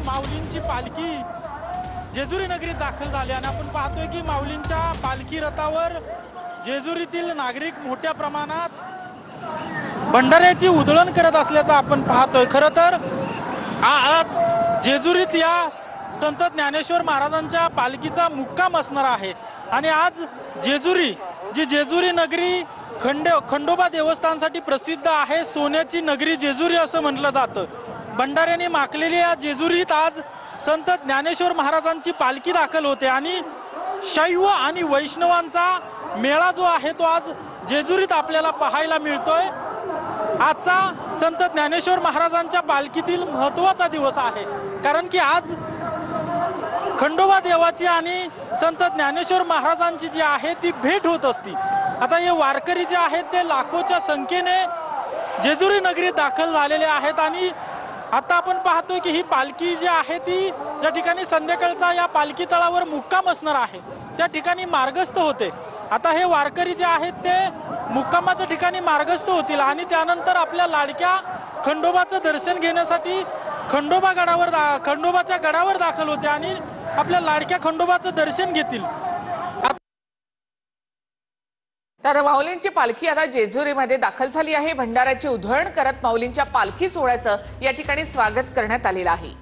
माऊलींची पालखी जेजुरी नगरीत दाखल झाली आणि आपण पाहतोय की माऊलींच्या पालखी रथावर जेजुरीतील नागरिक मोठ्या प्रमाणात भंडाऱ्याची उधळण करत असल्याचं आपण पाहतोय। खरं तर आज जेजुरीत या संत ज्ञानेश्वर महाराजांच्या पालखीचा मुक्काम असणार आहे आणि आज जेजुरी नगरी खंडोबा देवस्थानासाठी प्रसिद्ध आहे। सोन्याची नगरी जेजुरी असं म्हटलं जातं। भंडाऱ्याने माखलेली या जेजुरीत आज संत ज्ञानेश्वर महाराजांची पालखी दाखल होते आणि शैव आणि वैष्णवांचा मेळा जो आहे तो आज जेजुरीत आपल्याला पाहायला मिळतोय। आजचा संत ज्ञानेश्वर महाराजांच्या पालखीतील महत्त्वाचा दिवस आहे, कारण की आज खंडोबा देवाची आणि संत ज्ञानेश्वर महाराजांची जी आहे ती भेट होत असती। आता हे वारकरी जे आहेत ते लाखोच्या संख्येने जेजुरी नगरीत दाखल झालेले आहेत आणि आता आपण पाहतोय की ही पालखी जी आहे ती ज्या ठिकाणी संध्याकाळचा या पालखी तळावर मुक्काम असणार आहे त्या ठिकाणी मार्गस्थ होते। आता हे वारकरी जे आहेत ते मुक्कामाच्या ठिकाणी मार्गस्थ होतील आणि त्यानंतर आपल्या लाडक्या खंडोबाचं दर्शन घेण्यासाठी खंडोबाच्या गडावर दाखल होते आणि आपल्या लाडक्या खंडोबाचं दर्शन घेतील। तर माऊलींची पालखी आता जेजुरीमध्ये दाखल झाली आहे। भंडाऱ्याची उधळण करत माऊलींच्या पालखी सोहळ्याचं या ठिकाणी स्वागत करण्यात आलेलं आहे।